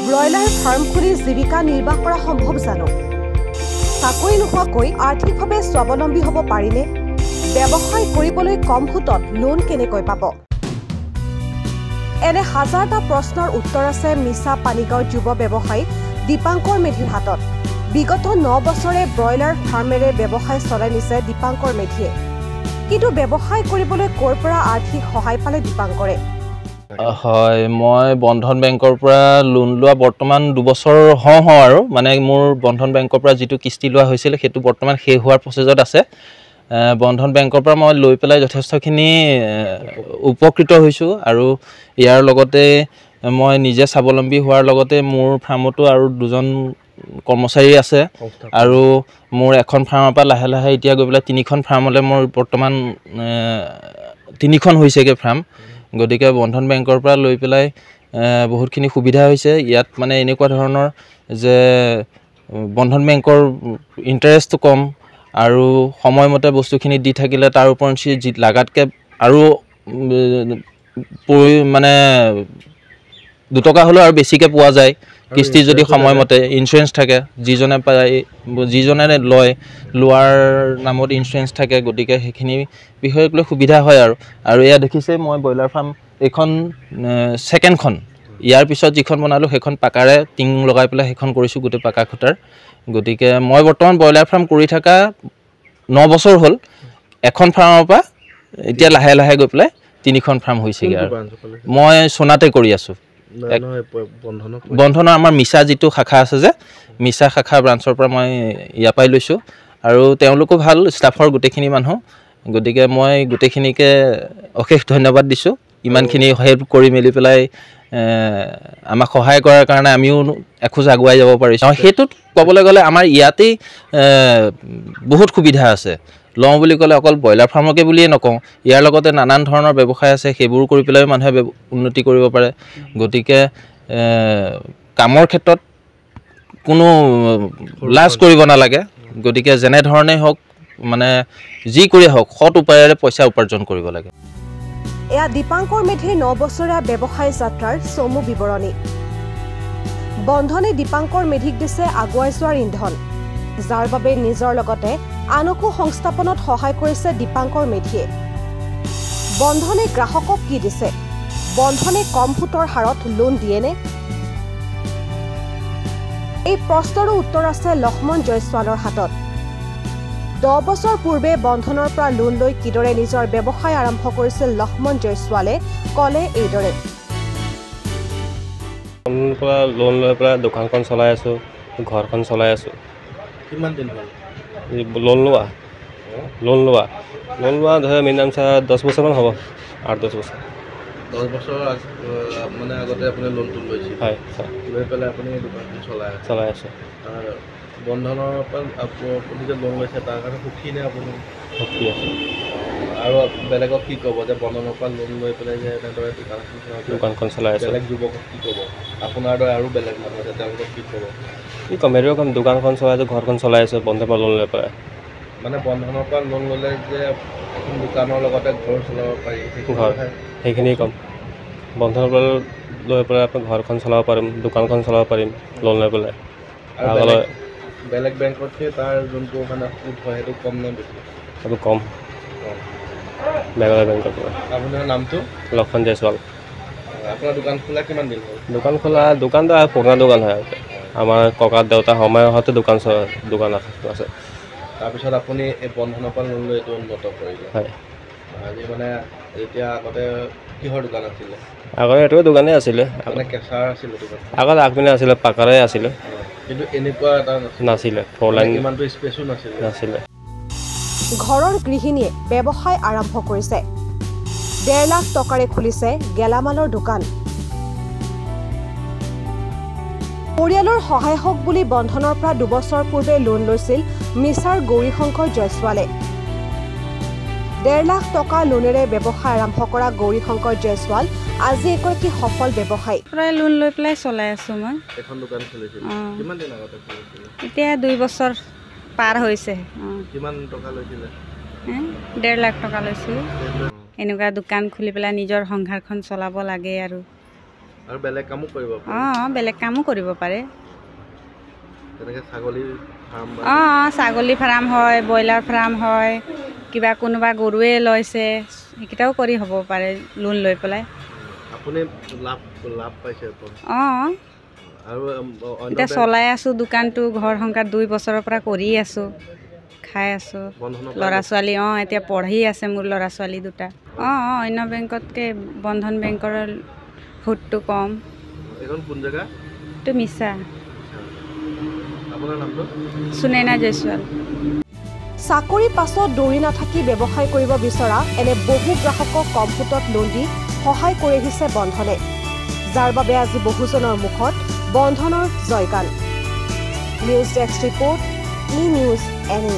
Broiler farm খুলি জীৱিকা নিৰ্বাহ কৰা সম্ভৱ জানো? চাকৰি নোহোৱাকৈ আৰ্থিকভাৱে স্বাৱলম্বী হ'ব পাৰিনে? ব্যৱসায় কৰিবলৈ কম সুতত লোন কেনেকৈ পাব? এনে হাজাৰটা প্ৰশ্নৰ উত্তৰ আছে মিছা পানীগাঁৱৰ যুৱ ব্যৱসায়ী দীপাংকৰ মেধিৰ হাতত। বিগত 9 বছৰে ব্ৰইলাৰ ফাৰ্মেৰে ব্যৱসায় চলাই নিছে দীপাংকৰ মেধিয়ে। কিন্তু ব্যৱসায় কৰিবলৈ ক'ৰ পৰা আৰ্থিক সহায় পালে দীপাংকৰে? হয়, মই বন্ধন বেংকৰ পৰা লোন লোৱা বৰ্তমান 2 বছৰ হওঁ আৰু মানে মোৰ বন্ধন বেংকৰ পৰা যিটো কিস্তি লোৱা হৈছিল সেইটো বৰ্তমান শেষ হোৱাৰ প্ৰচেছত আছে। বন্ধন বেংকৰ পৰা মই লৈ পেলাই যথেষ্টখিনি উপকৃত হৈছোঁ আৰু ইয়াৰ লগতে মই নিজে স্বাৱলম্বী হোৱাৰ লগতে মোৰ ফাৰ্মতো আৰু 2জন কৰ্মচাৰী আছে আৰু মোৰ এখন ফাৰ্মৰ পৰা লাহে লাহে এতিয়া গৈ পেলাই 3খন ফাৰ্মলৈ মোৰ বৰ্তমান 3খন হৈছেগৈ ফাৰ্ম। গতিকে বন্ধন বেংকৰ পৰা লৈ পেলাই বহুতখিনি সুবিধা হৈছে। ইয়াত মানে এনেকুৱা ধৰণৰ যে বন্ধন বেংকৰ ইণ্টাৰেষ্টটো কম আৰু সময়মতে বস্তুখিনি দি থাকিলে তাৰ ওপৰঞ্চি যি লাগাতকৈ আৰু মানে 2 টকা হ'লেও আৰু বেছিকৈ পোৱা যায় কিস্তি যদি সময়মতে ইঞ্চুৰেঞ্চ থাকে, যিজনে পায় যিজনে লোৱাৰ নামত ইঞ্চুৰেঞ্চ থাকে। গতিকে সেইখিনি বিষয়ক লৈ সুবিধা হয় আৰু এয়া দেখিছে মই ব্ৰইলাৰ ফাৰ্ম এইখন ছেকেণ্ডখন। ইয়াৰ পিছত যিখন বনালোঁ সেইখন পাকাৰে টিং লগাই পেলাই সেইখন কৰিছোঁ গোটেই পাকা খুটাৰ। গতিকে মই বৰ্তমান ব্ৰইলাৰ ফাৰ্ম কৰি থকা 9 বছৰ হ'ল। এখন ফাৰ্মৰ পৰা এতিয়া লাহে লাহে গৈ পেলাই 3খন ফাৰ্ম হৈছেগৈ আৰু মই সোণাতে কৰি আছোঁ। বন্ধনৰ আমাৰ মিছা যিটো শাখা আছে যে মিছা শাখা ব্ৰাঞ্চৰ পৰা মই ইয়াৰ পৰাই লৈছোঁ আৰু তেওঁলোকো ভাল ষ্টাফৰ গোটেইখিনি মানুহ। গতিকে মই গোটেইখিনিকে অশেষ ধন্যবাদ দিছোঁ। ইমানখিনি হেল্প কৰি মেলি পেলাই আমাক সহায় কৰাৰ কাৰণে আমিও এখোজ আগুৱাই যাব পাৰিছোঁ। সেইটোত ক'বলৈ গ'লে আমাৰ ইয়াতেই বহুত সুবিধা আছে। লওঁ বুলি ক'লে অকল ব্ৰইলাৰ ফাৰ্মকে বুলিয়ে নকওঁ, ইয়াৰ লগতে নানান ধৰণৰ ব্যৱসায় আছে, সেইবোৰ কৰি পেলাই মানুহে উন্নতি কৰিব পাৰে। গতিকে কামৰ ক্ষেত্ৰত কোনো লাজ কৰিব নালাগে। গতিকে যেনেধৰণেই হওক মানে যি কৰি হওক সৎ উপায়েৰে পইচা উপাৰ্জন কৰিব লাগে। এয়া দীপাংকৰ মেধিৰ 9 বছৰীয়া ব্যৱসায় যাত্ৰাৰ চমু বিৱৰণী। বন্ধনে দীপাংকৰ মেধিক দিছে আগুৱাই যোৱাৰ ইন্ধন, যাৰ বাবে নিজৰ লগতে আনকো সংস্থাপনত সহায় কৰিছে দীপাংকৰ মেধিয়ে। বন্ধনে গ্ৰাহকক কি দিছে? বন্ধনে কম সুতৰ হাৰত লোন দিয়েনে? এই প্ৰশ্নৰো উত্তৰ আছে লক্ষ্মণ জয়ছোৱালৰ হাতত। 10 বছৰ পূৰ্বে বন্ধনৰ পৰা লোন লৈ কিদৰে নিজৰ ব্যৱসায় আৰম্ভ কৰিছিল লক্ষ্মণ জয়ছোৱালে ক'লে এইদৰে। লোন লৈ পেলাই দোকানখন চলাই আছোঁ, ঘৰখন চলাই আছোঁ। কিমান দিন হ'ল লোন লোৱা ধৰা মিনিমাম 10 বছৰমান হ'ব, 8-10 বছৰ। 10 বছৰ মানে আগতে আপুনি লোনটো লৈছিল? হয়, লৈ পেলাই আপুনি দোকানখন চলাই আছোঁ। বন্ধনৰ পৰা আপুনি যে লোন লৈছে তাৰ কাৰণে সুখী নে আপুনি? সুখী আছোঁ। আৰু বেলেগক কি ক'ব যে বন্ধনৰ পৰা লোন লৈ পেলাই যে এনেদৰে দোকানখন চলাই আছোঁ? বেলেগ যুৱকক কি ক'ব? আপোনাৰ দৰে আৰু বেলেগ মানুহ আছে তেওঁলোকক কি ক'ব? কি ক'ম, এইটোৱে ক'ম, দোকানখন চলাই আছোঁ, ঘৰখন চলাই আছোঁ বন্ধনৰ পৰা লোন লৈ পেলাই। মানে বন্ধনৰ পৰা লোন ল'লে যে এখন দোকানৰ লগতে ঘৰ চলাব পাৰি, সেইখিনিয়ে ক'ম। বন্ধনৰ পৰা লৈ পেলাই আপুনি ঘৰখন চলাব পাৰিম, দোকানখন চলাব পাৰিম লোন লৈ পেলাই। আৰু বেলেগ বেংকতকৈ তাৰ যোনটো মানে সুদ হয় সেইটো কম নে বেছি? সেইটো কম বেংকৰ পৰা। আপোনাৰ নামটো? লক্ষ্মণ জয়ছোৱাল। আপোনাৰ দোকান খোলা কিমান দিন হ'ল? দোকানটো পুৰণা দোকান হয়। আমাৰ ককা দেউতা সময়তে দোকান আছে। তাৰপিছত আপুনি এই বন্ধনৰ পৰা লোন লৈ এইটো উন্নত কৰিলে? হয়। আজি মানে এতিয়া আগতে কিহৰ দোকান আছিলে? আগতে এইটোৱে দোকানেই আছিলে। মানে কেঁচাৰ আছিলে দোকান? আগতে আগপিনে আছিলে, পাকাৰে আছিলে। কিন্তু এনেকুৱা এটা নাছিলে, 4 লাইন ইমানটো স্পেচো নাছিলে। ঘৰৰ গৃহিণীয়ে ব্যৱসায় আৰম্ভ কৰিছে। 1.5 লাখ টকাৰে খুলিছে গেলামালৰ দোকান। পৰিয়ালৰ সহায় হওক বুলি বন্ধনৰ পৰা 2 বছৰ পূৰ্বে লোন লৈছিল মিছাৰ গৌৰীশংকৰ জয়ছোৱালে। 1.5 লাখ টকা লোনেৰে ব্যৱসায় আৰম্ভ কৰা গৌৰীশংকৰ জয়ছোৱাল আজি এগৰাকী সফল ব্যৱসায়ী। প্ৰায় লোন লৈ পেলাই চলাই আছোঁ মই। এখন দোকান খুলিছিল? কিমান দিন আগতে খুলিছিল? এতিয়া 2 বছৰ পাৰ হৈছে। কিমান টকা লৈছিলে? 1.5 লাখ টকা লৈছিলোঁ। এনেকুৱা দোকান খুলি পেলাই নিজৰ সংসাৰখন চলাব লাগে আৰু আৰু বেলেগ কামো কৰিব পাৰে অঁ বেলেগ কামো কৰিব পাৰে তেনেকৈ ছাগলীৰ ফাৰ্ম অঁ ছাগলী ফাৰ্ম হয় ব্ৰইলাৰ ফাৰ্ম হয় কিবা কোনোবা গৰুৱে লৈছে সেইকেইটাও কৰি হ'ব পাৰে লোন লৈ পেলাই আপুনি লাভ পাইছে অঁ আৰু এতিয়া চলাই আছোঁ দোকানটো ঘৰ সংসাৰ 2 বছৰৰ পৰা কৰি আছোঁ খাই আছোঁ ল'ৰা ছোৱালী এতিয়া পঢ়ি আছে মোৰ ল'ৰা ছোৱালী দুটা অন্য বেংকতকৈ বন্ধন বেংকৰ সুতটো কম এইখন কোন জেগা এইটো মিছা আপোনাৰ নামটো সুনয়না জয়ছোৱাল চাকৰি পাছত দৌৰি নাথাকি ব্যৱসায় কৰিব বিচৰা এনে বহু গ্ৰাহকক কম সুতত লোন দি সহায় কৰি আহিছে বন্ধনে যাৰ বাবে আজি বহুজনৰ মুখত বন্ধনৰ জয়গান নিউজ ডেস্ক ৰিপৰ্ট ই নিউজ এনি